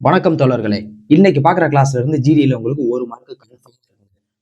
வணக்கம் தோழர்களே. இன்னைக்கு பார்க்குற கிளாஸ்ல இருந்து ஜிடில உங்களுக்கு 1 மார்க் கன்ஃபார்ம்.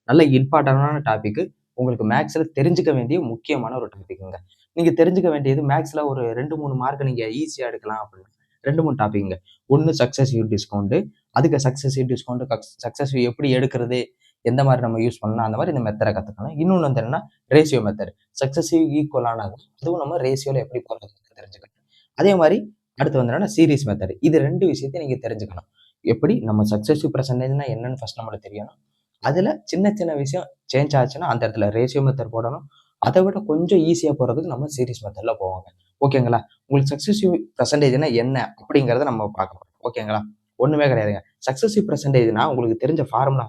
நல்ல இம்பார்ட்டன்டான டாபிக். உங்களுக்கு மேத்ஸ்ல தெரிஞ்சுக்க வேண்டிய முக்கியமான ஒரு டாபிக்குங்க. நீங்க தெரிஞ்சுக்க வேண்டியது மேத்ஸ்ல ஒரு 2, 3 மார்க் நீங்க ஈஸியா எடுக்கலாம் அப்படின்னு 2, 3 டாபிக்ங்க. ஒண்ணு சக்சஸிவ் டிஸ்கவுண்ட். அதுக்கு சக்சஸிவ் டிஸ்கவுண்ட் சக்சஸிவ் எப்படி எடுக்கிறது? எந்த மாரி நம்ம யூஸ் பண்ணலாம்? அந்த மாரி இந்த மெத்தட கத்துக்கணும். இன்னொன்னு வந்து என்னன்னா ரேஷியோ மெத்தட். சக்சஸிவ் ஈக்குவலான அதுவும் நம்ம ரேஷியோல எப்படி போடுறதுன்னு தெரிஞ்சுக்கணும். அதே மாரி அடுத்து வந்து என்னன்னா சீரிஸ் மெத்தட். இது 2 விஷயத்தையும் நீங்க தெரிஞ்சுக்கணும். எப்படி நம்ம சக்சஸிவ் பெர்சன்டேஜ்னா என்னன்னு ஃபர்ஸ்ட் நம்மளுக்கு தெரியணும். அதுல சின்ன சின்ன விஷயம் சேஞ்ச் ஆச்சுன்னா அந்த இடத்துல ரேஷியோ மெத்தட் போடணும். அதை விட கொஞ்சம் ஈஸியா போறதுக்கு நம்ம சீரிஸ் மெத்தட்ல போவாங்க. ஓகேங்களா? உங்களுக்கு சக்சஸிவ் பெர்சன்டேஜ்னா என்ன அப்படிங்கிறத நம்ம பார்க்க போறோம். ஓகேங்களா? ஒண்ணுமே கிடையாதுங்க. சக்சஸிவ் பெர்சன்டேஜ்னா உங்களுக்கு தெரிஞ்ச ஃபார்முலா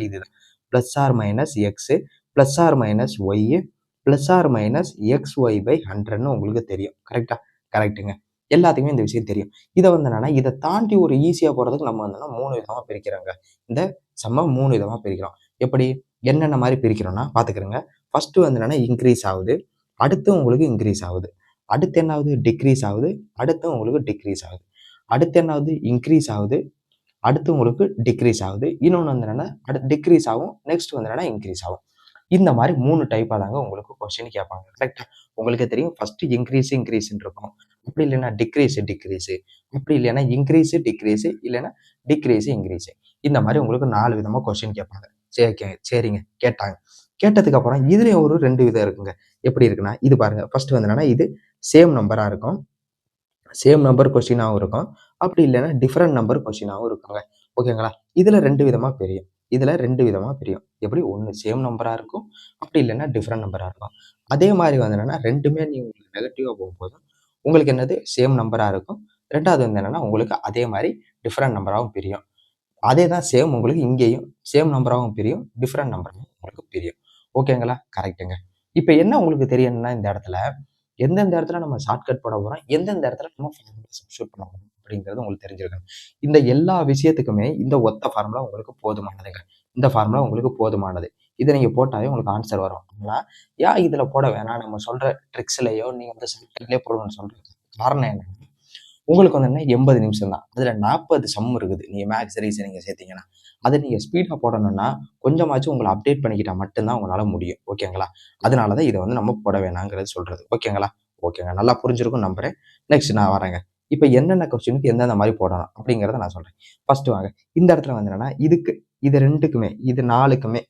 இதுதான். Plus R minus X plus R minus Y plus R minus X Y by 100ன்னு உங்களுக்கு தெரியும். கரெக்டா? கரெக்ட்டுங்க. எல்லாத்துக்குமே இந்த விஷயம் தெரியும். இதை வந்து என்னன்னா இதை தாண்டி ஒரு ஈஸியா போறதுக்கு நம்ம வந்து 3 விதமா பிரிக்கிறாங்க. இந்த சம்ம 3 விதமா பிரிக்கிறோம். எப்படி என்னென்ன மாதிரி பிரிக்கிறோம்னா பாத்துக்கிறோங்க. ஃபர்ஸ்ட் வந்து என்னன்னா இன்க்ரீஸ் ஆகுது, அடுத்து உங்களுக்கு இன்க்ரீஸ் ஆகுது, அடுத்து என்ன ஆகுது டிக்ரீஸ் ஆகுது, அடுத்து உங்களுக்கு டிக்ரீஸ் ஆகுது, அடுத்து என்ன ஆகுது இன்க்ரீஸ் ஆகுது, அடுத்து உங்களுக்கு டிக்ரீஸ் ஆகுது, இன்னொன்று வந்து என்னன்னா அடுத்து டிக்ரீஸ் ஆகும், நெக்ஸ்ட் வந்து என்னன்னா இன்க்ரீஸ் ஆகும். இந்த மாதிரி 3 டைப்பா தாங்க உங்களுக்கு கொஸ்டின் கேட்பாங்க. கரெக்டா? உங்களுக்கு தெரியும் ஃபர்ஸ்ட் இன்க்ரீஸ் இருக்கும், அப்படி இல்லைன்னா டிக்ரீஸ் அப்படி இல்லைன்னா இன்க்ரீஸ் டிக்ரீஸ் இல்லைன்னா டிக்ரீஸ் இன்க்ரீஸ். இந்த மாதிரி உங்களுக்கு 4 விதமா கொஸ்டின் கேட்பாங்க. சரிங்க கேட்டாங்க. கேட்டதுக்கு அப்புறம் இதுலயும் ஒரு 2 விதம் இருக்குங்க. எப்படி இருக்குன்னா இது பாருங்க. ஃபர்ஸ்ட் வந்து என்னன்னா இது சேம் நம்பரா இருக்கும், சேம் நம்பர் கொஸ்டினாவும் இருக்கும், அப்படி இல்லைன்னா டிஃபரெண்ட் நம்பர் கொஸ்டினாவும் இருக்குங்க. ஓகேங்களா? இதுல 2 விதமா பிரியும். எப்படி ஒன்று சேம் நம்பரா இருக்கும், அப்படி இல்லைன்னா டிஃபரெண்ட் நம்பரா இருக்கும். அதே மாதிரி வந்து என்னன்னா ரெண்டுமே நீங்க உங்களுக்கு நெகட்டிவா போகும்போது உங்களுக்கு என்னது சேம் நம்பரா இருக்கும். 2வது வந்து என்னன்னா உங்களுக்கு அதே மாதிரி டிஃபரெண்ட் நம்பராகவும் பிரியும். அதே தான் சேம் உங்களுக்கு இங்கேயும் சேம் நம்பராகவும் பிரியும், டிஃபரெண்ட் நம்பராகவும் உங்களுக்கு பிரியும். ஓகேங்களா? கரெக்ட்டுங்க. இப்போ என்ன உங்களுக்கு தெரியணும்னா இந்த இடத்துல எந்தெந்த இடத்துல நம்ம ஷார்ட்கட் போட போறோம், எந்தெந்த இடத்துல நம்ம ஃபார்முலா சப்ஸ்டிட்யூட் பண்ண போறோம் அப்படிங்கிறது உங்களுக்கு தெரிஞ்சிருக்கணும். இந்த எல்லா விஷயத்துக்குமே இந்த ஒத்த ஃபார்முலா உங்களுக்கு போதுமானதுங்க. இந்த ஃபார்முலா உங்களுக்கு போதுமானது. இதை நீங்க போட்டாவே உங்களுக்கு ஆன்சர் வரும். ஆனா ஏன் இதுல போட வேணாம், நம்ம சொல்ற ட்ரிக்ஸ்லயோ நீங்க வந்து ஷார்ட்கட்லயே போடணும்னு சொல்ற காரணம் என்ன? உங்களுக்கு வந்து என்ன 80 நிமிஷம் தான். அதுல 40 சம் இருக்குது. நீங்க மேத்ஸ் ரீசனிங் சேர்த்தீங்கன்னா. அதை நீங்க ஸ்பீடா போடணும்னா கொஞ்சமாச்சும் உங்களை அப்டேட் பண்ணிக்கிட்டா மட்டும்தான் உங்களால முடியும். ஓகேங்களா? அதனாலதான் இதை வந்து நம்ம போட வேணாங்கிறது சொல்றது. ஓகேங்களா? ஓகேங்க. நல்லா புரிஞ்சிருக்கும் நம்புறேன். நெக்ஸ்ட் நான் வரேங்க. இப்ப என்னென்ன கொஸ்டினுக்கு எந்தெந்த மாதிரி போடணும் அப்படிங்கிறத நான் சொல்றேன். ஃபர்ஸ்ட் வாங்க. இந்த இடத்துல வந்து என்னன்னா இது 2க்குமே இது 4க்குமே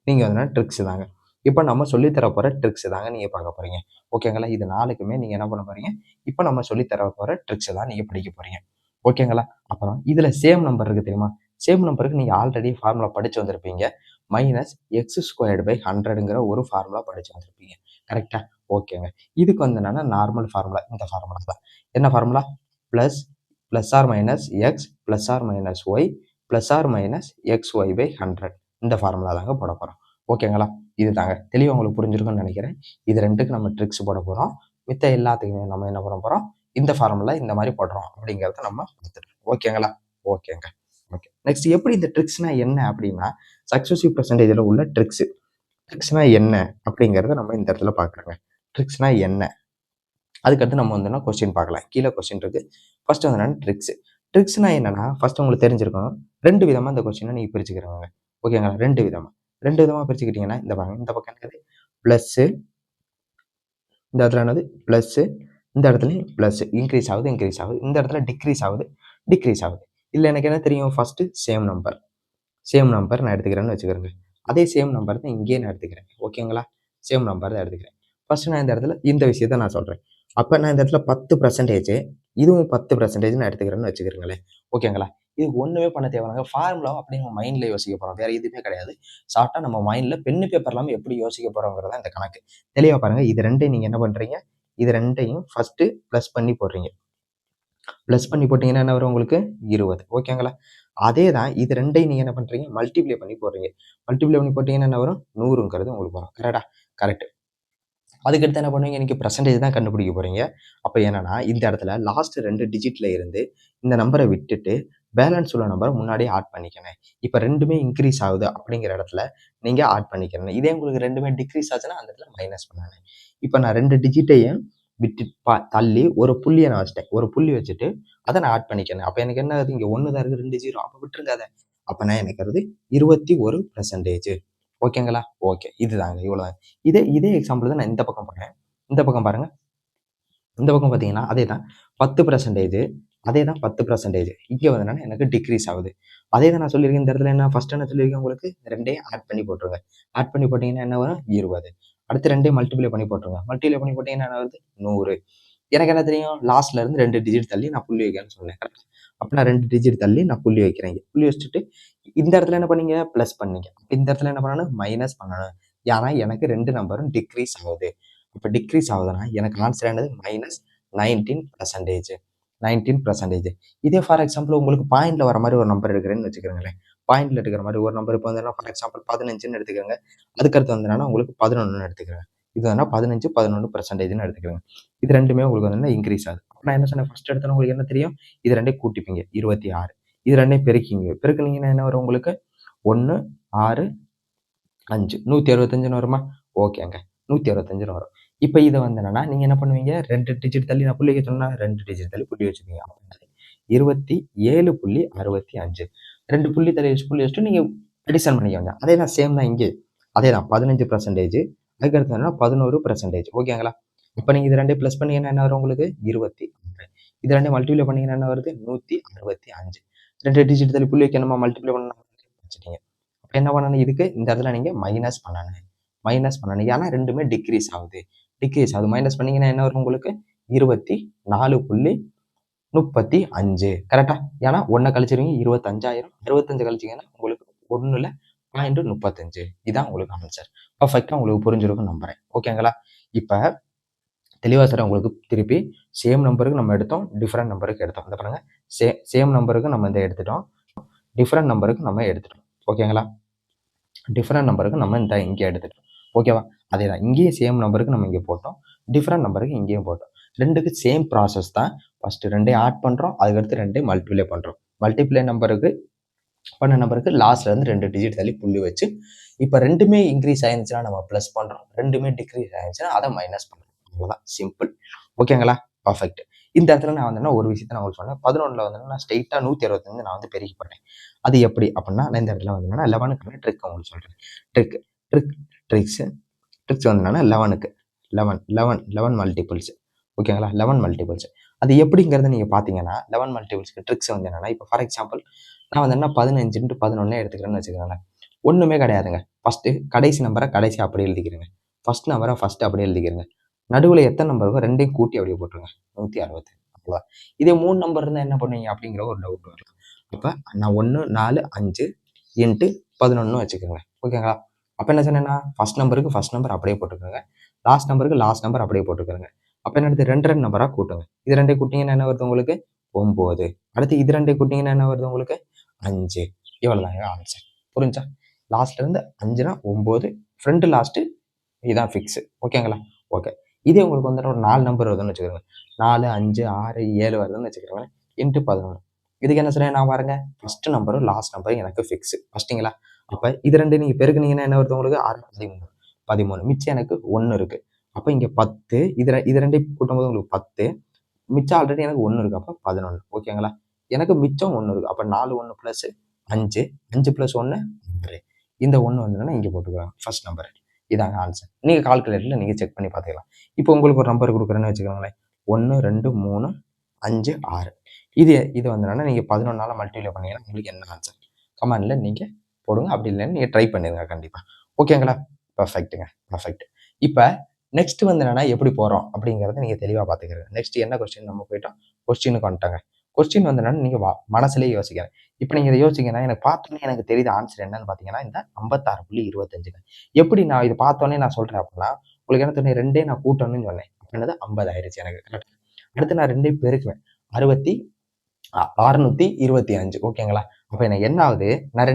நீங்க வந்து ட்ரிக்ஸ் தாங்க. இப்ப நம்ம சொல்லி தர போற ட்ரிக்ஸ் தாங்க நீங்க பார்க்க போறீங்க. ஓகேங்களா? இது 4க்குமே நீங்க என்ன பண்ண போறீங்க? இப்ப நம்ம சொல்லி தர போற ட்ரிக்ஸ் தான் நீங்க படிக்க போறீங்க. ஓகேங்களா? அப்புறம் இதுல சேம் நம்பர் இருக்கு தெரியுமா? சேம் நம்பருக்கு நீங்க ஆல்ரெடி ஃபார்முலா படிச்சு வந்திருப்பீங்க. மைனஸ் எக்ஸ் ஸ்கொயர்டு பை 100ங்கிற ஒரு ஃபார்முலா படிச்சு வந்திருப்பீங்க. கரெக்டா? ஓகேங்க. இதுக்கு வந்து என்னன்னா நார்மல் ஃபார்முலா இந்த ஃபார்முலா தான். என்ன formula? Plus plus R minus X plus R minus Y plus R minus X Y by 100 இந்த ஃபார்முலா தாங்க போட போறோம். ஓகேங்களா? இது தாங்க தெளிவாக உங்களுக்கு புரிஞ்சிருக்கும்னு நினைக்கிறேன். இது 2க்கு நம்ம ட்ரிக்ஸ் போட போறோம். மித்த எல்லாத்துக்குமே நம்ம என்ன பண்ண போறோம்? இந்த ஃபார்முலா இந்த மாதிரி போடுறோம் அப்படிங்கிறத நம்ம பார்த்துட்டோம். ஓகேங்களா? ஓகேங்க. ஓகே. நெக்ஸ்ட் எப்படி இந்த ட்ரிக்ஸ்னா என்ன அப்படின்னா சக்சஸிவ் பெர்சன்டேஜ்ல உள்ள ட்ரிக்ஸ். ட்ரிக்ஸ்னா என்ன அப்படிங்கிறத நம்ம இந்த இடத்துல பார்க்குறோங்க. ட்ரிக்ஸ்னா என்ன? அதுக்கடுத்து நம்ம வந்து கொஸ்டின் பார்க்கலாம். கீழே கொஸ்டின் இருக்கு. ஃபர்ஸ்ட் வந்து என்னன்னா ட்ரிக்ஸ். ட்ரிக்ஸ்னா என்னன்னா ஃபர்ஸ்ட் உங்களுக்கு தெரிஞ்சிருக்கணும். 2 விதமா இந்த கொஸ்டினை நீங்க பிரிச்சுக்கிறவங்க. ஓகேங்களா? 2 விதமா. 2 விதமா பிரிச்சுக்கிட்டீங்கன்னா இந்த பாருங்க. இந்த பக்கம் என்னது பிளஸ், இந்த இடத்துல என்னது பிளஸ், இந்த இடத்துலயும் பிளஸ் இன்க்ரீஸ் ஆகுது இன்க்ரீஸ் ஆகுது, இந்த இடத்துல டிக்ரீஸ் ஆகுது டிக்ரீஸ் ஆகுது. இல்லை எனக்கு என்ன தெரியும்? ஃபர்ஸ்ட் சேம் நம்பர் நான் எடுத்துக்கிறேன்னு வச்சுக்கிறேங்க. அதே சேம் நம்பர் தான் இங்கேயே நான் எடுத்துக்கிறேன். ஓகேங்களா? சேம் நம்பர் தான் எடுத்துக்கிறேன். ஃபர்ஸ்ட் நான் இந்த இடத்துல இந்த விஷயத்த நான் சொல்றேன். அப்ப நான் இந்த இடத்துல 10% இதுவும் 10% நான் எடுத்துக்கிறேன்னு வச்சுக்கிறீங்களேன். ஓகேங்களா? இது ஒண்ணுமே பண்ண தேவையில்லைங்க. ஃபார்முலா அப்படின்னு நம்ம மைண்ட்ல யோசிக்க போறோம். வேற எதுவுமே கிடையாது. ஷார்ட்டா நம்ம மைண்ட்ல பென்னு பேப்பர் இல்லாம எப்படி யோசிக்க போறோங்கிறதா இந்த கணக்கு. தெளிவா பாருங்க. இது 2யும் நீங்க என்ன பண்றீங்க? இது 2யும் ஃபர்ஸ்ட் பிளஸ் பண்ணி போடுறீங்க. பிளஸ் பண்ணி போட்டீங்கன்னா என்ன வரும் உங்களுக்கு? 20. ஓகேங்களா? அதே தான் இது 2யும் நீங்க என்ன பண்றீங்க? மல்டிப்ளை பண்ணி போடுறீங்க. மல்டிப்ளை பண்ணி போட்டீங்கன்னா என்ன வரும்? 100ங்கிறது உங்களுக்கு வரும். கரெக்டா? கரெக்ட். அதுக்கடுத்து என்ன பண்ணுவீங்க? இன்னைக்கு பெர்சன்டேஜ் தான் கண்டுபிடிக்க போறீங்க. அப்ப என்னன்னா இந்த இடத்துல லாஸ்ட் 2 டிஜிட்ல இருந்து இந்த நம்பரை விட்டுட்டு பேலன்ஸ் உள்ள நம்பரை முன்னாடியே ஆட் பண்ணிக்கணும். இப்ப 2மே இன்க்ரீஸ் ஆகுது அப்படிங்கிற இடத்துல நீங்க ஆட் பண்ணிக்கணும். இதே உங்களுக்கு 2மே டிக்ரீஸ் ஆச்சுன்னா அந்த இடத்துல மைனஸ் பண்ணணும். இப்ப நான் 2 டிஜிட்டையும் விட்டு தள்ளி ஒரு புள்ளியை நான் வச்சுட்டேன். ஒரு புள்ளி வச்சுட்டு அதை நான் ஆட் பண்ணிக்கிறேன். அப்போ எனக்கு என்ன ஆகுது, இங்கே 1 தான் இருக்குது, 2 0. அப்போ விட்டுருங்க அதை. அப்போ நான் எனக்கு வருது 21%. ஓகேங்களா? ஓகே, இதுதாங்க, இவ்வளோதான். இதே எக்ஸாம்பிள் தான் நான் இந்த பக்கம் போடுறேன். இந்த பக்கம் பாருங்க. இந்த பக்கம் பார்த்தீங்கன்னா அதே தான் 10%. அதே தான் 10%. இங்கே வந்து எனக்கு டிக்ரீஸ் ஆகுது. அதே தான் நான் சொல்லியிருக்கேன். இந்த இடத்துல என்ன ஃபர்ஸ்ட் என்ன சொல்லியிருக்கேன், உங்களுக்கு ரெண்டையும் ஆட் பண்ணி போட்டுருங்க. ஆட் பண்ணி போட்டிங்கன்னா என்ன வரும், 20. அடுத்து ரெண்டையும் மல்டிப்ளை பண்ணி போட்டுருங்க. மல்டிப்ளை பண்ணி போட்டிங்கன்னா என்ன வருது, 100. எனக்கு என்ன தெரியும், லாஸ்ட்ல இருந்து 2 டிஜிட் தள்ளி நான் புள்ளி வைக்கிறேன்னு சொன்னேன். கரெக்ட்? அப்போ நான் 2 டிஜிட் தள்ளி நான் புள்ளி வைக்கிறேன். புள்ளி வச்சுட்டு இந்த இடத்துல என்ன பண்ணீங்க, ப்ளஸ் பண்ணீங்க. இந்த இடத்துல என்ன பண்ணணும், மைனஸ் பண்ணணும். ஏன்னா எனக்கு 2 நம்பரும் டிக்ரீஸ் ஆகுது. இப்போ டிக்ரீஸ் ஆகுதுன்னா எனக்கு ஆன்சர் என்னது, -19%. 19%. இதே ஃபார் எக்ஸாம்பிள் உங்களுக்கு பாயிண்ட்ல வர மாதிரி ஒரு நம்பர் எடுக்கிறேன்னு வச்சுக்கிறேங்களேன். பாயிண்ட்ல எடுக்கிற மாதிரி ஒரு நம்பர் இப்போ வந்து ஃபார் எக்ஸாம்பிள் 15ன்னு எடுத்துக்கிறேங்க. அதுக்கடுத்து வந்து உங்களுக்கு 11ன்னு எடுத்துக்கிறேன். இது வந்து 15, 11%ன்னு எடுத்துக்கிறேங்க. இது ரெண்டுமே உங்களுக்கு வந்து இன்க்ரீஸ் ஆகுது. நான் என்ன சொன்னேன், ஃபர்ஸ்ட் எடுத்தோன்னா உங்களுக்கு என்ன தெரியும், இது ரெண்டையும் கூட்டிப்பீங்க 26. இது ரெண்டையும் பெருக்கிங்க. பெருக்குனீங்கன்னா என்ன வரும் உங்களுக்கு, 1, 6, 5, 165ன்னு வருமா? ஓகேங்க, 165ன்னு வரும். இப்போ இதை வந்து என்னன்னா நீங்க என்ன பண்ணுவீங்க, 2 டிஜிட் தள்ளி நான் புள்ளி வச்சோம்னா 2 டிஜிட் தள்ளி புள்ளி வச்சுக்கீங்க. 27.65. 2 புள்ளி தள்ளி புள்ளி வச்சுட்டு நீங்க அடிஷன் பண்ணிக்கோங்க. அதே தான், சேம் தான் இங்கே. அதே தான் 15%. அதுக்கடுத்து என்ன 11%. ஓகேங்களா? இப்போ நீங்க இது ரெண்டையும் ப்ளஸ் பண்ணீங்கன்னா என்ன வரும் உங்களுக்கு, 26. இது ரெண்டையும் மல்டிப்ளை பண்ணீங்கன்னா என்ன வருது, 165. 2 டிஜிட் தள்ளி புள்ளி வைக்கணுமா, மல்டிப்ளை பண்ண வச்சுட்டீங்க. அப்போ என்ன பண்ணணும், இதுக்கு இந்த இடத்துல நீங்க மைனஸ் பண்ணணும். மைனஸ் பண்ணணும், ஏன்னா ரெண்டுமே டிக்ரீஸ் ஆகுது. டிக்ரீஸ் ஆகுது. மைனஸ் பண்ணீங்கன்னா என்ன வரும் உங்களுக்கு, 24.35. கரெக்டா? ஏன்னா 1 கழிச்சிருவீங்க, 25,000. 65 கழிச்சிங்கன்னா உங்களுக்கு 1ல் 0.35. இதான் உங்களுக்கு ஆன்சர். பர்ஃபெக்டா உங்களுக்கு புரிஞ்சிருக்கும் நம்புறேன். ஓகேங்களா? இப்போ தெளிவா சார் உங்களுக்கு திருப்பி சேம் நம்பருக்கு நம்ம எடுத்தோம், டிஃப்ரெண்ட் நம்பருக்கு எடுத்தோம். இந்த பாருங்க, சேம் நம்பருக்கு நம்ம இந்த எடுத்துட்டோம், டிஃப்ரெண்ட் நம்பருக்கு நம்ம எடுத்துட்டோம். ஓகேங்களா? டிஃப்ரெண்ட் நம்பருக்கு நம்ம இந்த இங்கே எடுத்துட்டோம். ஓகேவா? அதே தான், இங்கேயும் சேம் நம்பருக்கு நம்ம இங்கே போட்டோம், டிஃப்ரெண்ட் நம்பருக்கு இங்கேயும் போட்டோம். ரெண்டுக்கு சேம் ப்ராசஸ் தான். ஃபர்ஸ்ட் ரெண்டையும் ஆட் பண்ணுறோம், அதுக்கடுத்து ரெண்டையும் மல்டிப்ளை பண்ணுறோம். மல்டிப்ளை நம்பருக்கு பண்ண நம்பருக்கு லாஸ்ட்ல இருந்து 2 டிஜிட் தள்ளி புள்ளி வச்சு, இப்போ ரெண்டுமே இன்க்ரீஸ் ஆயிருந்துச்சுன்னா நம்ம ப்ளஸ் பண்ணுறோம், ரெண்டுமே டிக்ரீஸ் ஆயிருந்துச்சுன்னா அதை மைனஸ் பண்ணுறோம். அவ்வளோதான், சிம்பிள். ஓகேங்களா? பர்ஃபெக்ட். இந்த இடத்துல நான் வந்து ஒரு விஷயத்த நான் உங்களுக்கு சொன்னேன். 11ல் வந்து நான் ஸ்ட்ரெயிட்டாக 165 நான் வந்து பெருக்கி போட்டேன். அது எப்படி அப்படின்னா, நான் இந்த இடத்துல வந்து 11க்கான ட்ரிக் உங்களுக்கு சொல்கிறேன். ட்ரிக்ஸ் வந்து 11க்கு 11 மல்டிபிள்ஸ். ஓகேங்களா? 11 மல்டிபிள்ஸ். அது எப்படிங்கிறத நீங்க பார்த்தீங்கன்னா, 11 மல்டிபிள்ஸ்க்கு ட்ரிக்ஸ் வந்து என்னன்னா, இப்போ ஃபார் எக்ஸாம்பிள் நான் வந்து 15 × 11 எடுத்துக்கிறேன்னு வச்சுக்கோங்களேன். ஒண்ணுமே கிடையாதுங்க. ஃபர்ஸ்ட் கடைசி நம்பரை கடைசி அப்படியே எழுதிக்கிறேங்க. ஃபர்ஸ்ட் நம்பரை ஃபர்ஸ்ட் அப்படியே எழுதிக்கிறேங்க. நடுவில் எத்தனை நம்பர் இருக்கோ ரெண்டையும் கூட்டி அப்படியே போட்டுருங்க. 160. அவ்வளோதான். இதே 3 நம்பர் இருந்தால் என்ன பண்ணுவீங்க அப்படிங்கிற ஒரு டவுட் வரலாம். அப்போ நான் 1, 4, 5 × 11 வச்சுக்கோங்க. ஓகேங்களா? அப்போ என்ன சொன்னேன்னா, ஃபர்ஸ்ட் நம்பருக்கு ஃபர்ஸ்ட் நம்பர் அப்படியே போட்டுக்கோங்க, லாஸ்ட் நம்பருக்கு லாஸ்ட் நம்பர் அப்படியே போட்டுக்கோங்க. அப்போ என்ன அடுத்து 2 நம்பராக கூட்டுங்க. இது ரெண்டையும் கூட்டிங்கன்னா என்ன வருது உங்களுக்கு, 9. அடுத்து இது ரெண்டையும் கூட்டிங்கன்னா என்ன வருது உங்களுக்கு, 5. இவ்வளோதாங்க ஆன்சர். புரிஞ்சா? லாஸ்ட்ல இருந்து 5னா 9, ஃப்ரெண்டு லாஸ்ட்டு, இதுதான் ஃபிக்ஸு. ஓகேங்களா? ஓகே. இதே உங்களுக்கு வந்து ஒரு 4 நம்பர் வருதுன்னு வச்சுக்கோங்க. 4, 5, 6, 7 வருதுன்னு வச்சுக்கோங்க. × 11. இதுக்கு என்ன சொல்றேன் நான் பாருங்க, ஃபர்ஸ்ட் நம்பரும் லாஸ்ட் நம்பரும் எனக்கு ஃபிக்ஸு. ஃபர்ஸ்ட்டுங்களா? அப்போ இது ரெண்டு நீங்கள் பெருக்குனீங்கன்னா என்ன வருது உங்களுக்கு, 6, 13. 13. மிச்சம் எனக்கு 1 இருக்கு. அப்போ இங்கே 10, இது ரெண்டையும் கூட்டும்போது உங்களுக்கு 10, மிச்சம் ஆல்ரெடி எனக்கு 1 இருக்கு. அப்போ 11. ஓகேங்களா? எனக்கு மிச்சம் 1 இருக்கு. அப்போ 4, 1 + 5, 5 + 1 6. இந்த 1 வந்து இங்கே போட்டுக்கலாம் ஃபர்ஸ்ட் நம்பர். இதாங்க ஆன்சர். நீங்கள் கால்குலேட்டரில் நீங்கள் செக் பண்ணி பார்த்துக்கலாம். இப்போ உங்களுக்கு ஒரு நம்பர் கொடுக்குறேன்னு வச்சுக்கோங்களேன். 1, 2, 3, 5, 6. இது வந்து நீங்கள் 11ஆல் மல்டிப்ளை பண்ணீங்கன்னா உங்களுக்கு என்ன ஆன்சர் கமெண்ட்ல நீங்கள் போடுங்க. அப்படி இல்லைன்னு நீங்கள் ட்ரை பண்ணிடுங்க கண்டிப்பாக. ஓகேங்களா? பர்ஃபெக்ட்டுங்க, பர்ஃபெக்ட். இப்போ நெக்ஸ்ட் வந்து என்னன்னா எப்படி போகிறோம் அப்படிங்கிறத நீங்கள் தெளிவாக பார்த்துக்கிறீங்க. நெக்ஸ்ட் என்ன கொஸ்டின் நம்ம போயிட்டோம், கொஸ்டினுக்கு வந்துட்டாங்க. கொஸ்டின் வந்து என்னன்னா நீங்கள் மனசுலேயே யோசிக்கிறேன். இப்போ நீங்கள் இதை யோசிங்கன்னா எனக்கு பார்த்தோன்னே எனக்கு தெரியுது ஆன்சர் என்னன்னு பார்த்தீங்கன்னா இந்த 56.25. எப்படி நான் இதை பார்த்தோன்னே நான் சொல்கிறேன் அப்படின்னா, உங்களுக்கு என்ன தோணும், ரெண்டே நான் கூட்டணும்னு சொன்னேன், அப்படின்னது 50 ஆயிடுச்சு எனக்கு. கரெக்ட். அடுத்து நான் ரெண்டையும் பெருக்குவேன், 625. ஓகேங்களா? அப்போ எனக்கு என்ன ஆகுது, நான்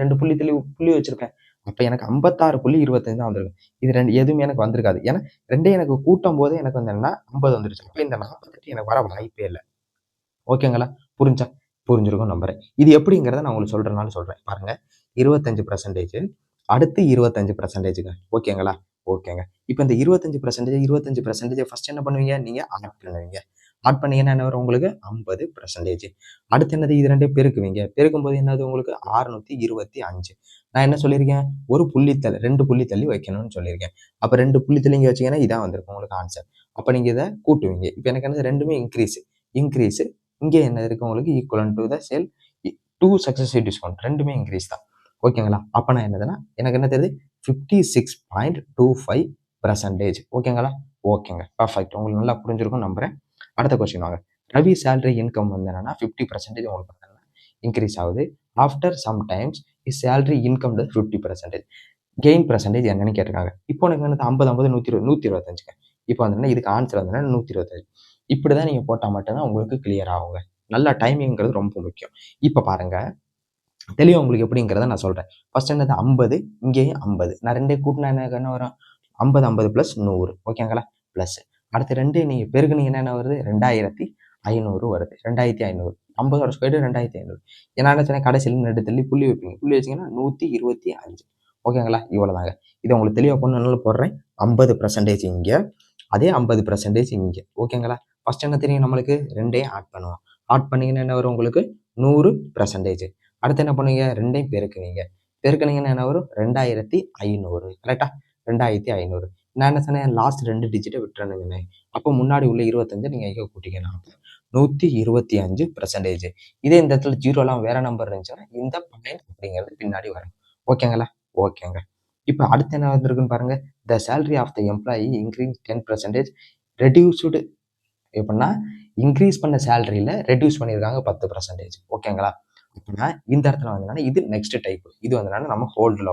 ரெண்டு புள்ளி வச்சிருப்பேன். அப்போ எனக்கு 56.25 தான் வந்திருக்கும். இது ரெண்டு எதுவுமே எனக்கு வந்திருக்காது. ஏன்னா ரெண்டையும் எனக்கு கூட்டும் போது எனக்கு வந்து என்னன்னா 50 வந்துருச்சு. அப்போ இந்த 48 எனக்கு வர வாய்ப்பே இல்லை. ஓகேங்களா? புரிஞ்சிருக்கும் நம்புறேன். இது எப்படிங்கிறத நான் உங்களுக்கு சொல்றேனாலும் சொல்றேன் பாருங்க. 25% அடுத்து 25%ங்க. ஓகேங்களா? ஓகேங்க. இப்ப இந்த 25% ஃபர்ஸ்ட் என்ன பண்ணுவீங்க? நீங்க ஆட் பண்ணுவீங்க. ஆட் பண்ணீங்கன்னா என்ன வரும் உங்களுக்கு? 50%. அடுத்து என்னது? இது 2யும் பெருக்குவீங்க. பெருக்கும்போது என்னது உங்களுக்கு? 625. நான் என்ன சொல்லியிருக்கேன்? 2 புள்ளி தள்ளி வைக்கணும்னு சொல்லியிருக்கேன். அப்ப 2 புள்ளி தள்ளி இங்க வச்சீங்கன்னா, இதான் வந்திருக்கும் உங்களுக்கு ஆன்சர். அப்ப நீங்க இத கூட்டுவீங்க. இப்ப எனக்கு என்னது? 2மே இன்கிரீஸ். இங்க என்ன இருக்கு உங்களுக்கு? ஈக்குவலன்ட் டூ த செல் 2 சக்சஸிவ் டிஸ்கவுண்ட். 2மே இன்கிரீஸ் தான். ஓகேங்களா? அப்ப நான் என்னதுன்னா, எனக்கு என்ன தெரியுது? 56.25%. ஓகேங்களா? ஓகேங்க. பெர்ஃபெக்ட். உங்களுக்கு நல்லா புரிஞ்சிருக்கும்னு நம்புறேன். அடுத்த கொஸ்டின் வாங்க. ரவி சேலரி இன்கம் வந்து என்னன்னா 50% உங்களுக்கு இன்க்ரீஸ் ஆகுது. After some times is salary income 50%. Gain percentage என்னன்னு கேட்டிருக்காங்க. இப்போ எனக்கு வந்து 50 50 125ங்க. இப்போ வந்து இதுக்கு ஆன்சர் வந்து 125. இப்படிதான் நீங்க போட்டா மட்டும்தான் உங்களுக்கு கிளியர் ஆகுங்க. நல்ல டைமிங்கிறது ரொம்ப முக்கியம். இப்ப பாருங்க, தெளிவா உங்களுக்கு எப்படிங்கிறத நான் சொல்றேன். ஃபர்ஸ்ட் என்னது? 50, இங்கேயும் 50. நான் 2 கூட்டினா எனக்கு என்ன வரும்? 50 50 பிளஸ் 100. ஓகேங்களா? பிளஸ் அடுத்து 2 நீங்க பெருக்குனீங்கன்னா என்ன வருது? 2500 வருது. 2500. 50ஓட ஸ்கொயர் 2500. ஏன்னா என்ன சொன்னேன்? கடைசியில நெடு தள்ளி புள்ளி வைப்பீங்க. புள்ளி வச்சீங்கன்னா 125. ஓகேங்களா? இவ்வளவுதாங்க. இதை உங்களுக்கு தெளிவா பண்ணணும்னு போடுறேன். 50% இங்க, அதே 50% இங்க. ஓகேங்களா? ஃபர்ஸ்ட் என்ன தெரியும் நம்மளுக்கு? 2யும் ஆட் பண்ணுவோம். ஆட் பண்ணீங்கன்னா என்ன வரும் உங்களுக்கு? 100%. அடுத்து என்ன பண்ணுவீங்க? 2யும் பெருக்குவீங்க. பெருக்குனீங்கன்னா என்ன வரும்? 2500. கரெக்டா? 2500. நான் என்ன சொன்னேன்? லாஸ்ட் 2 டிஜிட்டை விட்டுறணுங்கண்ணே. அப்போ முன்னாடி உள்ள 25 நீங்க எங்க கூட்டிக்கணும்? 125%. இதே இந்த இடத்துல ஜீரோலாம் வேற நம்பர் இருந்துச்சுன்னா இந்த பாயிண்ட் அப்படிங்கிறது பின்னாடி வரும். ஓகேங்களா? ஓகேங்க. இப்போ அடுத்து என்ன வந்திருக்குன்னு பாருங்க. The salary of the employee increase 10% reduced. எப்படின்னா இன்க்ரீஸ் பண்ண சேலரியில ரெடியூஸ் பண்ணியிருக்காங்க 10%. ஓகேங்களா? அப்படின்னா இந்த இடத்துல வந்து இது நெக்ஸ்ட் டைப். இது வந்து நம்ம ஹோல்டில்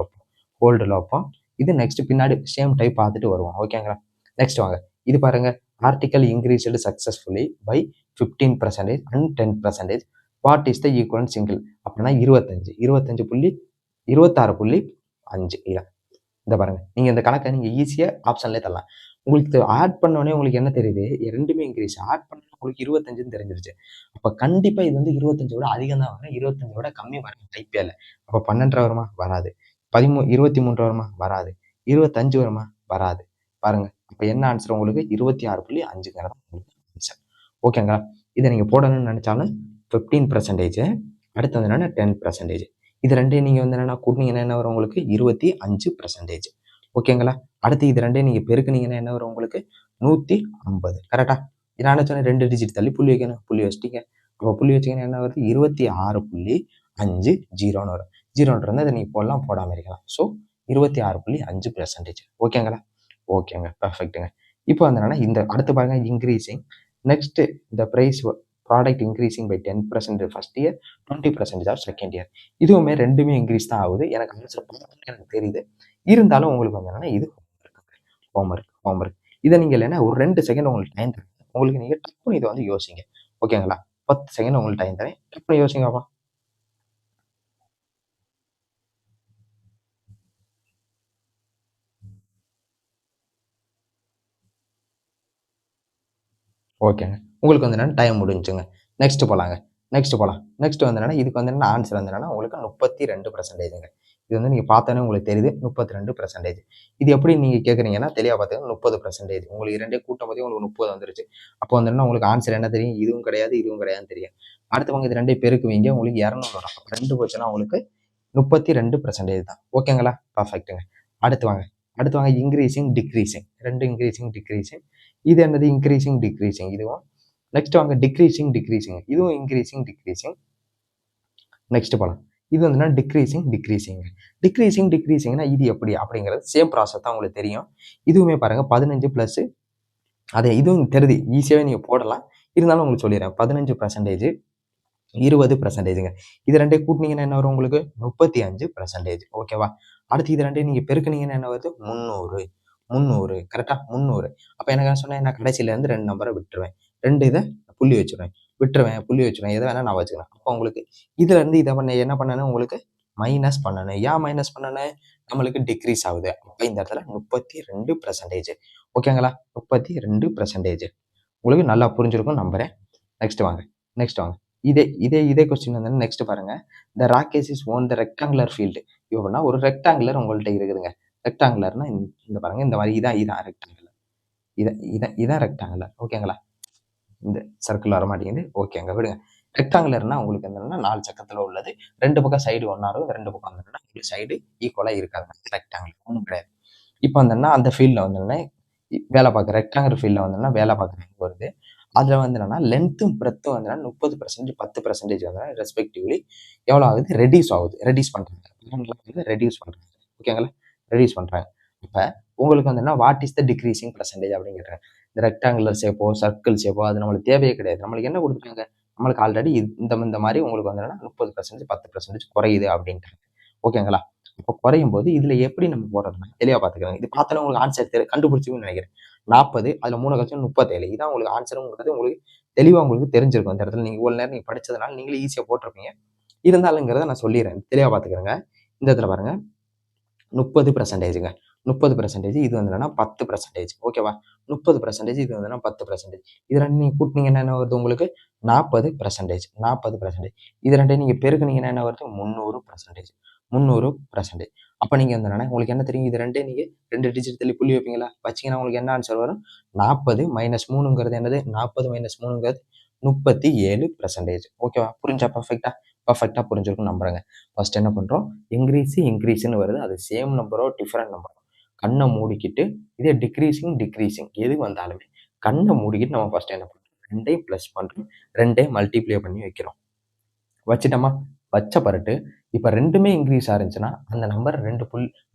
வைப்போம். இது நெக்ஸ்ட் பின்னாடி சேம் டைப் பார்த்துட்டு வருவோம். ஓகேங்களா? நெக்ஸ்ட் வாங்க. இது பாருங்க. Article increased successfully by 15% and 10%. What is the equivalent single? அப்படின்னா 26.5 இல்லை. இந்த பாருங்க. நீங்க இந்த கணக்கை நீங்க ஈஸியா ஆப்ஷன்லேயே தரலாம். உங்களுக்கு ஆட் பண்ணோடனே உங்களுக்கு என்ன தெரியுது? 2மே இன்க்ரீஸ். ஆட் பண்ணா உங்களுக்கு 25ன்னு தெரிஞ்சிருச்சு. அப்ப கண்டிப்பா இது வந்து 25 விட அதிகம் தான் வரும். 25 விட கம்மி வர வாய்ப்பே இல்ல. அப்ப 12 வருமா? வராது. 23 வருமா? வராது. 25 வருமா? வராது. பாருங்க. அப்ப என்ன ஆன்சர் உங்களுக்கு? 26.5ங்கிறது உங்களுக்கு ஆன்சர். ஓகேங்களா? இதை நீங்க போடணும்னு நினைச்சாலும் 15%. அடுத்து வந்து என்னன்னா 10%. இது 2யும் நீங்க வந்து என்னன்னா கூட்டினீங்கன்னா என்ன வரும் உங்களுக்கு? 25%. ஓகேங்களா? அடுத்து இது 2யும் நீங்க பெருக்குனீங்கன்னா என்ன வரும் உங்களுக்கு? 150. கரெக்டா? நான் என்ன சொன்னேன்? 2 டிஜிட் தள்ளி புள்ளி வைக்கணும். புள்ளி வச்சிட்டீங்க. அப்போ புள்ளி வச்சீங்கன்னா என்ன வருது? 26.50 வரும். 0 இருந்தால் இதை நீங்க போடலாம், போடாம இருக்கலாம். ஸோ 26.5%. ஓகேங்களா? ஓகேங்க. பெர்ஃபெக்ட்டுங்க. இப்போ வந்து என்னன்னா இந்த அடுத்து பாருங்க இன்க்ரீசிங். நெக்ஸ்ட் இந்த price product increasing by 10% first year, 20% of second year. இதுவுமே 2மே இன்க்ரீஸ் தான் ஆகுது. எனக்கு ஆன்சர் பார்த்தோன்னே எனக்கு தெரியுது. இருந்தாலும் உங்களுக்கு வந்து என்னன்னா இது ஹோம்ஒர்க். இதை நீங்க இல்லைன்னா ஒரு 2 செகண்ட் உங்களுக்கு டைம் தரேன். உங்களுக்கு நீங்க டப்புன்னு இதை வந்து யோசிங்க. ஓகேங்களா? 10 செகண்ட் உங்களுக்கு டைம் தரேன். டப்புன்னு யோசிங்கப்பா. ஓகேங்க. உங்களுக்கு வந்து என்னன்னா டைம் முடிஞ்சுங்க. நெக்ஸ்ட் போலாங்க. நெக்ஸ்ட் வந்து என்னன்னா இதுக்கு வந்து என்ன ஆன்சர் வந்து என்னன்னா உங்களுக்கு 32%ங்க. இது வந்து நீங்க பார்த்தோன்னே உங்களுக்கு தெரியுது 32%. இது எப்படி நீங்க கேட்குறீங்கன்னா தெளிவா பார்த்தீங்கன்னா 30%. உங்களுக்கு 2யும் கூட்டும் போதே உங்களுக்கு 30 வந்துருச்சு. அப்போ வந்து என்ன உங்களுக்கு ஆன்சர் என்ன தெரியும்? இதுவும் கிடையாது, இதுவும் கிடையாதுன்னு தெரியும். அடுத்தவங்க இது 2யும் பெருக்குவீங்க. உங்களுக்கு 200 வரும். 2 போச்சுன்னா உங்களுக்கு 32% தான். ஓகேங்களா? பர்ஃபெக்ட்டுங்க. அடுத்து வாங்க. Increasing, decreasing. 2 increasing, decreasing. இது என்னது? Increasing, decreasing. இதுவும் நெக்ஸ்ட் வாங்க டிக்ரீசிங். இதுவும் இன்க்ரீசிங், டிக்ரீசிங். நெக்ஸ்ட் போலாம். இது வந்து டிக்ரீசிங்னா இது எப்படி அப்படிங்கிறது சேம் ப்ராசஸ் தான் உங்களுக்கு தெரியும். இதுவுமே பாருங்க 15 பிளஸ் அதே இதுவும் தெரியுது. ஈஸியாவே நீங்க போடலாம். இருந்தாலும் உங்களுக்கு சொல்லிடுறேன். 15%, 20%ங்க. இது 2யும் கூட்டினீங்கன்னா என்ன வரும் உங்களுக்கு? 35%. ஓகேவா? அடுத்து இது 2யும் நீங்க பெருக்குனீங்கன்னா என்ன வருது? 300. கரெக்டா? 300. அப்ப எனக்கு என்ன சொன்னேன்? நான் கடைசியில இருந்து 2 நம்பரை விட்டுருவேன். 2 இதை புள்ளி வச்சிருவேன். எதை வேணா நான் வச்சுக்கலாம். அப்போ உங்களுக்கு இதுல இருந்து இதை என்ன பண்ணணும்? உங்களுக்கு மைனஸ் பண்ணணும். ஏன் மைனஸ் பண்ணணும்? நம்மளுக்கு டிக்ரீஸ் ஆகுது. அப்ப இந்த இடத்துல 32%. ஓகேங்களா? 32%. உங்களுக்கு நல்லா புரிஞ்சிருக்கும் நம்புறேன். நெக்ஸ்ட் வாங்க. இதே கொஸ்டின் வந்து நெக்ஸ்ட் பாருங்க. த rocket is own the rectangular field. இப்படின்னா ஒரு ரெக்டாங்குலர் உங்கள்கிட்ட இருக்குதுங்க. ரெக்டாங்குலர்னா இந்த பாருங்க இந்த மாதிரி இதான் ரெக்டாங்குலர். இதான் ரெக்டாங்குலர். ஓகேங்களா? இந்த சர்க்கிள் வர மாட்டேங்குது. ஓகேங்க விடுங்க. ரெக்டாங்குலர்னா உங்களுக்கு என்னன்னா 4 சக்கரத்துல உள்ளது. 2 பக்கம் சைடு ஒண்ணா இருக்கும். 2 பக்கம் என்னன்னா சைடு ஈக்குவலா இருக்காதுங்க. ரெக்டாங்குலர் ஒண்ணும் கிடையாது. இப்ப வந்தோம்னா அந்த ஃபீல்ட்ல வந்தோனே வேலை பார்க்குற ரெக்டாங்குலர் ஃபீல்ட்ல வந்தோம்னா வேலை பார்க்குறவங்க வருது. அதுல வந்து என்னன்னா லென்த்தும் பிரெத்தும் வந்து 30% 10% வந்து ரெஸ்பெக்டிவ்லி எவ்வளோ ஆகுது? ரெடியூஸ் ஆகுது. ரெடியூஸ் பண்றாங்க. ரெடியூஸ் பண்றாங்க. ஓகேங்களா? ரெடியூஸ் பண்றாங்க. இப்ப உங்களுக்கு வந்து என்ன what is the decreasing percentage அப்படின்னு கேட்குறாங்க. இந்த ரெக்டாங்குலர் ஷேப்போ, சர்க்கிள் ஷேப்போ அது நம்மளுக்கு தேவையே கிடையாது. நம்மளுக்கு என்ன கொடுத்துருக்காங்க? நம்மளுக்கு ஆல்ரெடி இந்த மாதிரி உங்களுக்கு வந்து என்னன்னா 30% 10% குறையுது அப்படின்ட்டு. ஓகேங்களா? இப்போ குறையும் போது இதுல எப்படி நம்ம போடுறதுன்னா தெளிவா பாத்துக்கோங்க. இது பார்த்தாலே உங்களுக்கு ஆன்சர் கண்டுபிடிச்சுன்னு நினைக்கிறேன். 40 அதுல 3 கழிச்சா 37. இதான் உங்களுக்கு ஆன்சருங்கிறது உங்களுக்கு தெளிவா உங்களுக்கு தெரிஞ்சிருக்கும். இந்த இடத்துல நீங்க இவ்வளவு நேரம் நீங்க படிச்சதுனால நீங்களே ஈஸியா போட்டிருப்பீங்க. இருந்தாலுங்கிறத நான் சொல்லிடுறேன். தெளிவா பாத்துக்கிறேங்க. இந்த இடத்துல பாருங்க 30%ங்க. 30% இது வந்து என்னன்னா 10%. ஓகேவா? 30% இது வந்து 10%. இது ரெண்டும் நீங்க கூட்டினீங்கன்னா என்ன வருது உங்களுக்கு? 40%. 40%. இது ரெண்டையும் நீங்க பெருக்குனீங்கன்னா என்ன வருது? 300%. 300%. அப்ப நீங்க வந்து என்னன்னா உங்களுக்கு என்ன தெரியும்? இது ரெண்டையும் நீங்க 2 டிஜிட் தள்ளி புள்ளி வைப்பீங்களா? வச்சீங்கன்னா உங்களுக்கு என்ன ஆன்சர் வரும்? 40 - 3ங்கிறது என்னது? 40 - 3ங்கிறது 37%. ஓகேவா? புரிஞ்சா பெர்ஃபெக்ட்டா? பெர்ஃபெக்ட்டா புரிஞ்சிருக்கும்னு நம்புறேங்க. ஃபர்ஸ்ட் என்ன பண்றோம்? இன்க்ரீஸ்ன்னு வருது. அது சேம் நம்பரோ, டிஃபரெண்ட் நம்பரோ கண்ண மூடிக்கிட்டு இதே டிக்ரீசிங் எது வந்தாலுமே கண்ண மூடிக்கிட்டு நம்ம ஃபர்ஸ்ட் என்ன பண்றோம்? 2யும் பிளஸ் பண்றோம். 2யும் மல்டிப்ளை பண்ணி வைக்கிறோம். வச்சுட்டோமா? வச்ச பிறகு இப்ப 2மே இன்க்ரீஸ் ஆயிருந்துச்சுன்னா, அந்த நம்பர் 2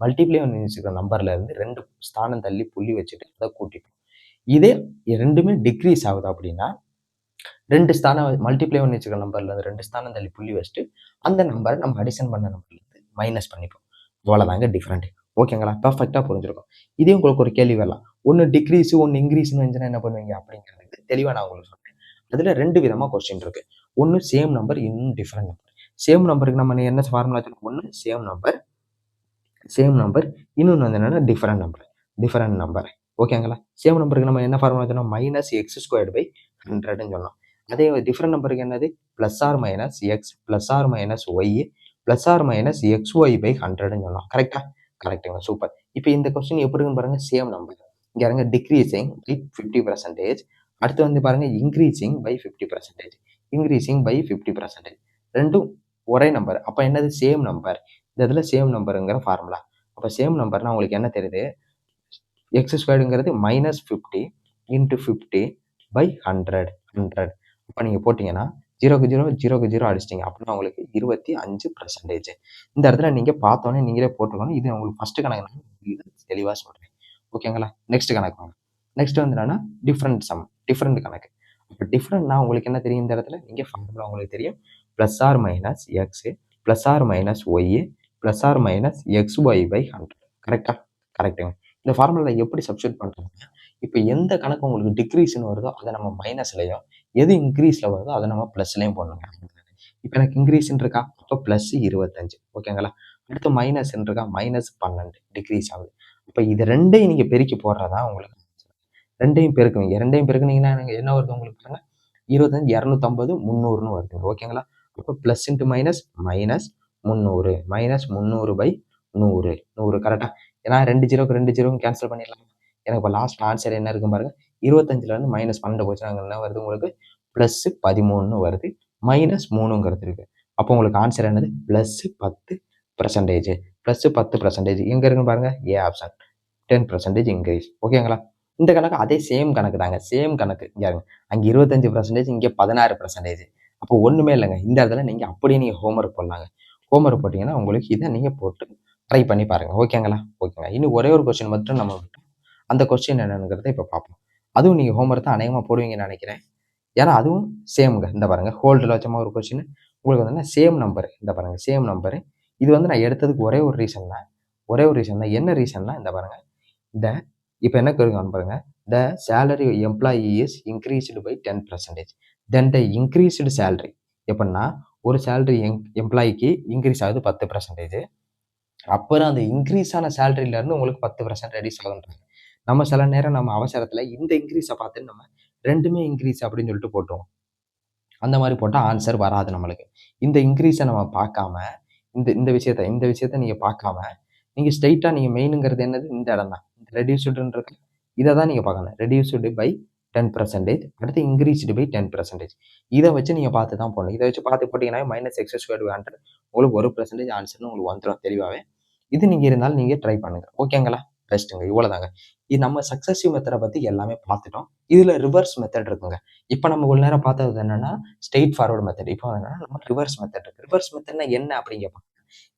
மல்டிப்ளை பண்ணி வச்சிருக்கிற நம்பர்ல இருந்து 2 ஸ்தானம் தள்ளி புள்ளி வச்சுட்டு அத கூட்டிப்போம். இதே 2மே டிக்ரீஸ் ஆகுது அப்படின்னா, 2 ஸ்தானம் மல்டிப்ளை பண்ணி வச்சிருக்க நம்பர்ல இருந்து 2 ஸ்தானம் தள்ளி புள்ளி வச்சுட்டு, அந்த நம்பர நம்ம அடிஷன் பண்ண நம்பர்ல இருந்து மைனஸ் பண்ணிப்போம். இவ்வளவுதாங்க டிஃபரெண்ட். ஓகேங்களா? பெர்ஃபெக்ட்டா புரிஞ்சிருக்கும். இதே உங்களுக்கு ஒரு கேள்வி வரலாம். ஒண்ணு டிக்ரீஸ், ஒண்ணு இன்கிரீஸ்ன்னு வந்துச்சுன்னா என்ன பண்ணுவீங்க? அப்படிங்கிறதுக்கு தெளிவா நான் உங்களுக்கு சொல்றேன். அதுல 2 விதமா கொஸ்டின் இருக்கு. ஒண்ணு சேம் நம்பர், இன்னும் டிஃபரெண்ட் நம்பர். சேம் நம்பருக்கு நம்ம என்ன ஃபார்முலா வச்சிருக்கோம்? ஒண்ணு சேம் நம்பர், இன்னொன்னு வந்து என்னன்னா டிஃபரெண்ட் நம்பர். ஓகேங்களா? சேம் நம்பருக்கு நம்ம என்ன ஃபார்முலா வச்சோம்? -x²/100ன்னு சொன்னோம். அதே டிஃபரெண்ட் நம்பருக்கு என்னது? +or-x+or-y +or-xy/100ன்னு சொன்னோம். கரெக்ட்டா? கரெக்ட்டுங்க. சூப்பர். இப்ப இந்த கொஸ்டின் எப்படி இருக்குன்னு பாருங்க. Same number. இங்க பாருங்க டிக்ரீசிங் பை 50%. அடுத்து வந்து பாருங்க இன்கிரீசிங் பை 50%. ரெண்டும் ஒரே நம்பர். அப்ப என்னது? Same number. இந்த இடத்துல சேம் நம்பர்ங்கிற ஃபார்முலா. அப்ப சேம் நம்பர்னா உங்களுக்கு என்ன தெரியுது? x²ங்கிறது -50 × 50/100. அப்ப நீங்க போட்டீங்கன்னா 0க்கு 0, 0க்கு 0 அடிச்சிட்டீங்க. அப்படின்னா உங்களுக்கு 25%. இந்த இடத்துல நீங்க பார்த்தோனே நீங்களே போட்டுக்கணும். இது உங்களுக்கு ஃபர்ஸ்ட் கணக்கு இது தெளிவா சொல்றேன். ஓகேங்களா? நெக்ஸ்ட் கணக்கு வாங்க. நெக்ஸ்ட் வந்து என்னன்னா டிஃபரெண்ட் கணக்கு. அப்ப டிஃபரெண்ட்னா உங்களுக்கு என்ன தெரியும்? இந்த இடத்துல நீங்க ஃபார்முலா உங்களுக்கு தெரியும். +or-x +or-y +or-xy/100. கரெக்ட்டா? கரெக்ட்டுங்க. இந்த ஃபார்முலால எப்படி சப்ஸ்டிட்யூட் பண்றதுன்னா, இப்ப எந்த கணக்கு உங்களுக்கு டிக்ரீஸ்ன்னு வருதோ அத நம்ம மைனஸ்லயும், எது இன்கிரீஸ்ல வருதோ அத நம்ம பிளஸ்லயும் போடணுங்க. இப்ப எனக்கு இன்கிரீஸ்ன்னு இருக்கா? அப்ப +25. ஓகேங்களா? அடுத்து மைனஸ்ன்னு இருக்கா? -12 டிக்ரீஸ் ஆகுது. அப்ப இது 2யும் நீங்க பெருக்கி போடுறதா உங்களுக்கு 2யும் பெருக்குவீங்க. 2யும் பெருக்குனீங்கன்னா என்ன வருது உங்களுக்கு பாருங்க. 25, 250, 300ன்னு வருது. ஓகேங்களா? அப்ப பிளஸ் இன்டு மைனஸ் -300 -300/100 100 கரெக்ட்டா? ஏன்னா 2 0க்கு 2 0வும் கேன்சல் பண்ணிடலாம். எனக்கு இப்ப லாஸ்ட் ஆன்சர் என்ன இருக்கும் பாருங்க. 25ல இருந்து -12 போச்சுன்னா அங்க என்ன வருது உங்களுக்கு? +13ன்னு வருது. -3ங்கிறது இருக்கு. அப்போ உங்களுக்கு ஆன்சர் என்னது? +10%. +10% எங்க இருக்குன்னு பாருங்க. A option. 10% இன்கிரீஸ். ஓகேங்களா? இந்த கணக்கு அதே சேம் கணக்கு தாங்க. சேம் கணக்கு. இங்க பாருங்க. அங்க 25%, இங்க 16%. அப்போ ஒண்ணுமே இல்லங்க. இந்த இடத்துல நீங்க அப்படியே நீங்க ஹோம்வொர்க் போடலாங்க. ஹோம்வொர்க் போட்டீங்கன்னா உங்களுக்கு இத நீங்க போட்டு ட்ரை பண்ணி பாருங்க. ஓகேங்களா? ஓகேங்க. இன்னும் ஒரே ஒரு கொஸ்டின் மட்டும் நம்ம விட்டோம். அந்த கொஸ்டின் என்னங்கிறத இப்ப பார்ப்போம். அதுவும் நீங்க ஹோம்வொர்க் தான் அநேகமா போடுவீங்கன்னு நினைக்கிறேன். ஏன்னா அதுவும் சேம்ங்க. இந்த பாருங்க ஹோல்டுல வச்ச ஒரு கொஸ்டின். உங்களுக்கு வந்து சேம் நம்பர். இந்த பாருங்க சேம் நம்பர். இது வந்து நான் எடுத்ததுக்கு ஒரே ஒரு ரீசன் தான். என்ன ரீசன்னா இந்த பாருங்க. இந்த இப்ப என்ன கேட்குறான்னு பாருங்க. The salary employee is increased by 10%. Then the increased salary எப்படின்னா ஒரு சேலரி எம்ப்ளாயிக்கு இன்க்ரீஸ் ஆகுது 10%. அப்புறம் அந்த இன்க்ரீஸ் ஆன சேலரியில இருந்து உங்களுக்கு 10% ரெடியூஸ் ஆகுன்றாங்க. நம்ம சில நேரம் நம்ம அவசரத்துல இந்த இன்க்ரீஸ பார்த்து நம்ம 2மே இன்க்ரீஸ் அப்படின்னு சொல்லிட்டு போட்டுருவோம். அந்த மாதிரி போட்டா ஆன்சர் வராது நம்மளுக்கு. இந்த இன்க்ரீஸ நம்ம பார்க்காம இந்த இந்த விஷயத்த நீங்க பார்க்காம நீங்க ஸ்ட்ரெயிட்டா நீங்க மெயினுங்கிறது என்னது? இந்த இடம் தான். ரெடியூஸ்டுன்றது இத தான் நீங்க பார்க்கணும். ரெடியூஸ்டு பை 10% அடுத்து இன்கிரீஸ்டு பை 10%. இத வச்சு நீங்க பார்த்து தான் போடணும். இத வச்சு பார்த்து போட்டீங்கன்னா -x²100 உங்களுக்கு 1% ஆன்சர்ன்னு உங்களுக்கு வந்துரும் தெளிவாவே. இது நீங்க இருந்தாலும் நீங்க ட்ரை பண்ணுங்க. ஓகேங்களா? பெஸ்ட்டுங்க. இவ்வளோதாங்க. இது நம்ம சக்சஸிவ் மெத்தட பத்தி எல்லாமே பார்த்துட்டோம். இதுல ரிவர்ஸ் மெத்தட் இருக்குங்க. இப்ப நம்ம இவ்வளவு நேரம் பார்த்தது என்னன்னா, ஸ்ட்ரெய்ட் ஃபார்வர்ட் மெத்தட். இப்போ என்னன்னா நம்ம ரிவர்ஸ் மெத்தட் இருக்கு. ரிவர்ஸ் மெத்தட்னா என்ன அப்படின்னு கேட்பாங்க.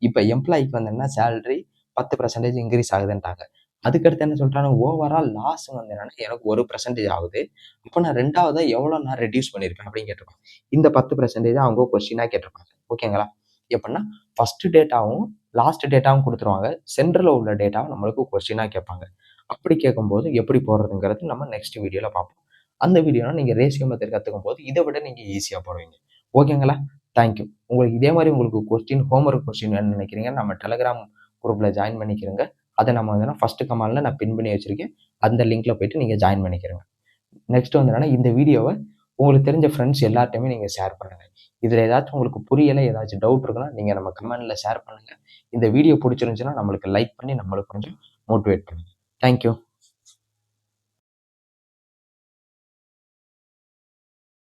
இப்ப எம்ப்ளாயிக்கு வந்து என்ன சேலரி 10% இன்கிரீஸ் ஆகுதுன்ட்டாங்க. அதுக்கடுத்து என்ன சொல்றாங்க, ஓவரால் லாஸ் வந்து என்னன்னா எனக்கு 1% ஆகுது. அப்ப நான் 2வதா எவ்வளோ நான் ரெட்யூஸ் பண்ணியிருப்பேன் அப்படின்னு கேட்டிருப்பாங்க. இந்த 10% அவங்க கொஸ்டினா கேட்டிருப்பாங்க. ஓகேங்களா? எப்படின்னா ஃபர்ஸ்ட் டேட்டாவும் லாஸ்ட் டேட்டாவும் குடுத்துருவாங்க. சென்டர்ல உள்ள டேட்டாவ நம்மளுக்கு கொஸ்டினா கேட்பாங்க. அப்படி கேட்கும்போது எப்படி போடுறதுங்கிறது நம்ம நெக்ஸ்ட் வீடியோல பார்ப்போம். அந்த வீடியோல நீங்க ரேஷியோ மெத்தட் கத்துக்கும்போது இத விட நீங்க ஈஸியா போடுவீங்க. ஓகேங்களா? Thank you. உங்களுக்கு இதே மாரி உங்களுக்கு கொஸ்டின், ஹோம்வொர்க் கொஸ்டின் வேணும்னு நினைக்கிறீங்க, நம்ம டெலகிராம் குரூப்ல ஜாயின் பண்ணிக்கிறங்க. அத நம்ம வந்து ஃபர்ஸ்ட் கமாண்ட்ல நான் பின் பண்ணி வச்சிருக்கேன். அந்த லிங்க்ல போயிட்டு நீங்க ஜாயின் பண்ணிக்கிறங்க. நெக்ஸ்ட் வந்து என்னன்னா, இந்த வீடியோவ உங்களுக்கு தெரிஞ்ச ஃப்ரெண்ட்ஸ் எல்லார்ட்டயுமே நீங்க ஷேர் பண்ணுங்க. இதுல ஏதாச்சும் உங்களுக்கு புரியல, ஏதாச்சும் டவுட் இருக்குன்னா, நீங்க நம்ம கமெண்ட்ல ஷேர் பண்ணுங்க. இந்த வீடியோ புடிச்சிருந்துச்சுன்னா, நம்மளுக்கு லைக் பண்ணி நம்மளுக்கு கொஞ்சம் மோட்டிவேட் பண்ணுங்க. Thank you.